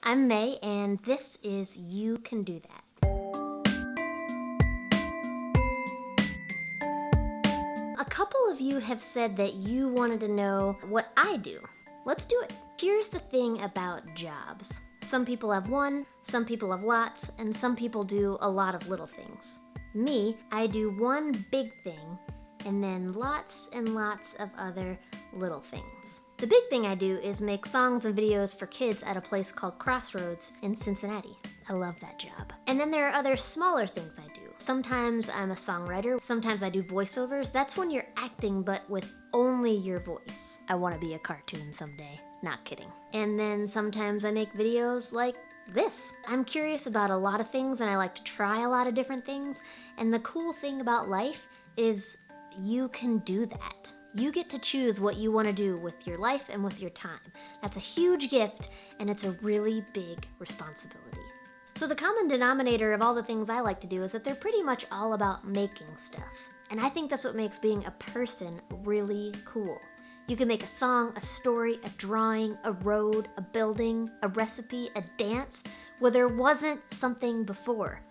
I'm Mae, and this is You Can Do That. A couple of you have said that you wanted to know what I do. Let's do it. Here's the thing about jobs. Some people have one, some people have lots, and some people do a lot of little things. Me, I do one big thing, and then lots and lots of other little things. The big thing I do is make songs and videos for kids at a place called Crossroads in Cincinnati. I love that job. And then there are other smaller things I do. Sometimes I'm a songwriter, sometimes I do voiceovers. That's when you're acting but with only your voice. I want to be a cartoon someday. Not kidding. And then sometimes I make videos like this. I'm curious about a lot of things and I like to try a lot of different things. And the cool thing about life is you can do that. You get to choose what you want to do with your life and with your time. That's a huge gift, and it's a really big responsibility. So the common denominator of all the things I like to do is that they're pretty much all about making stuff. And I think that's what makes being a person really cool. You can make a song, a story, a drawing, a road, a building, a recipe, a dance, where there wasn't something before.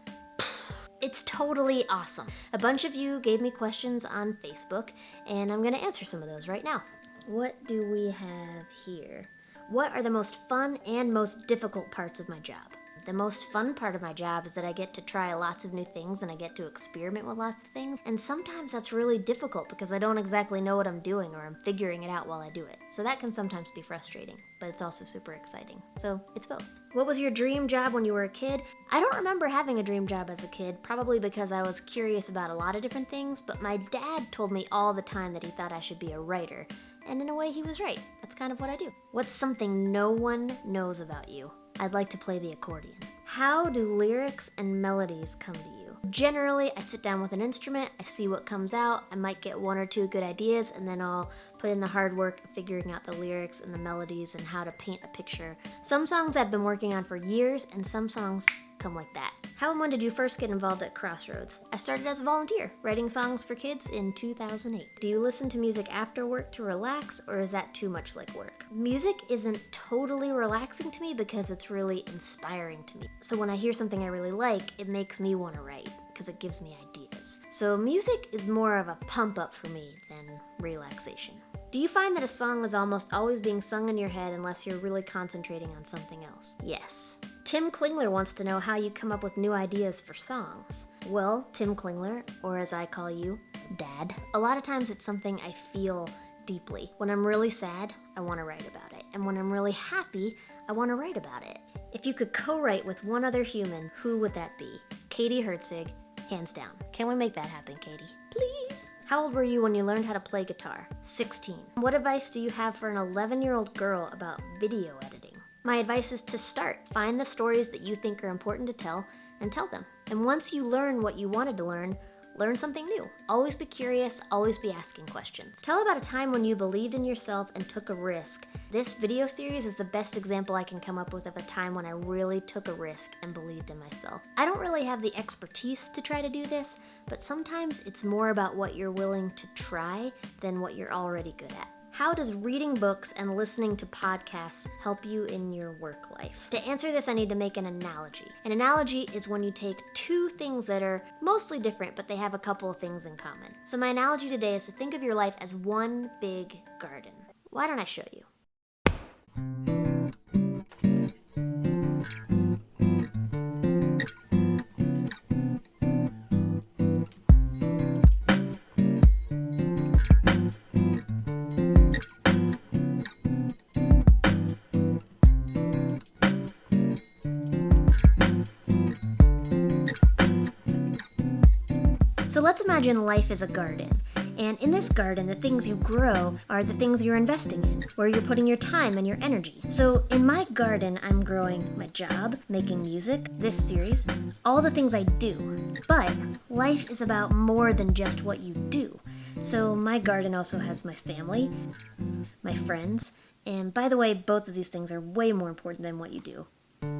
It's totally awesome. A bunch of you gave me questions on Facebook, and I'm gonna answer some of those right now. What do we have here? What are the most fun and most difficult parts of my job? The most fun part of my job is that I get to try lots of new things and I get to experiment with lots of things. And sometimes that's really difficult because I don't exactly know what I'm doing or I'm figuring it out while I do it. So that can sometimes be frustrating, but it's also super exciting. So it's both. What was your dream job when you were a kid? I don't remember having a dream job as a kid, probably because I was curious about a lot of different things, but my dad told me all the time that he thought I should be a writer. And in a way, he was right. That's kind of what I do. What's something no one knows about you? I'd like to play the accordion. How do lyrics and melodies come to you? Generally, I sit down with an instrument, I see what comes out, I might get one or two good ideas, and then I'll put in the hard work of figuring out the lyrics and the melodies and how to paint a picture. Some songs I've been working on for years, and some songs come like that. How and when did you first get involved at Crossroads? I started as a volunteer, writing songs for kids in 2008. Do you listen to music after work to relax, or is that too much like work? Music isn't totally relaxing to me because it's really inspiring to me. So when I hear something I really like, it makes me want to write because it gives me ideas. So music is more of a pump up for me than relaxation. Do you find that a song is almost always being sung in your head unless you're really concentrating on something else? Yes. Tim Klingler wants to know how you come up with new ideas for songs. Well, Tim Klingler, or as I call you, Dad, a lot of times it's something I feel deeply. When I'm really sad, I want to write about it. And when I'm really happy, I want to write about it. If you could co-write with one other human, who would that be? Katie Herzig, hands down. Can we make that happen, Katie? Please. How old were you when you learned how to play guitar? 16. What advice do you have for an 11-year-old girl about video editing? My advice is to start. Find the stories that you think are important to tell and tell them. And once you learn what you wanted to learn something new. Always be curious, always be asking questions. Tell about a time when you believed in yourself and took a risk. This video series is the best example I can come up with of a time when I really took a risk and believed in myself. I don't really have the expertise to try to do this, but sometimes it's more about what you're willing to try than what you're already good at. How does reading books and listening to podcasts help you in your work life? To answer this, I need to make an analogy. An analogy is when you take two things that are mostly different, but they have a couple of things in common. So my analogy today is to think of your life as one big garden. Why don't I show you? So let's imagine life is a garden. And in this garden, the things you grow are the things you're investing in, where you're putting your time and your energy. So in my garden, I'm growing my job, making music, this series, all the things I do. But life is about more than just what you do. So my garden also has my family, my friends, and by the way, both of these things are way more important than what you do.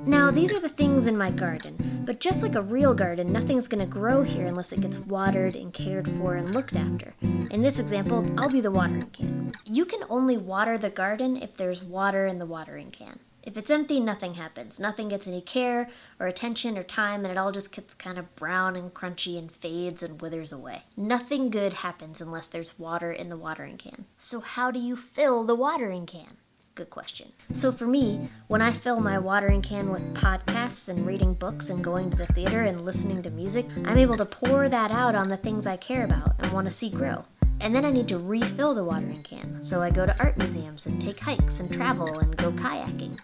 Now, these are the things in my garden, but just like a real garden, nothing's gonna grow here unless it gets watered and cared for and looked after. In this example, I'll be the watering can. You can only water the garden if there's water in the watering can. If it's empty, nothing happens. Nothing gets any care or attention or time, and it all just gets kind of brown and crunchy and fades and withers away. Nothing good happens unless there's water in the watering can. So how do you fill the watering can? Good question. So for me, when I fill my watering can with podcasts and reading books and going to the theater and listening to music, I'm able to pour that out on the things I care about and want to see grow. And then I need to refill the watering can. So I go to art museums and take hikes and travel and go kayaking.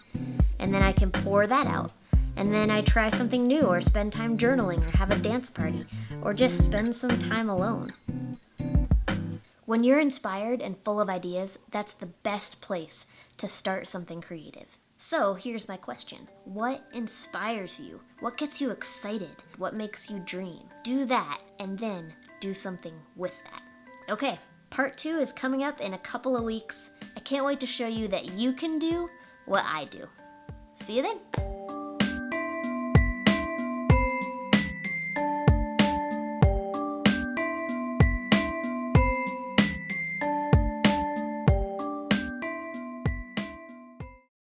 And then I can pour that out. And then I try something new or spend time journaling or have a dance party or just spend some time alone. When you're inspired and full of ideas, that's the best place to start something creative. So here's my question. What inspires you? What gets you excited? What makes you dream? Do that and then do something with that. Okay, part 2 is coming up in a couple of weeks. I can't wait to show you that you can do what I do. See you then.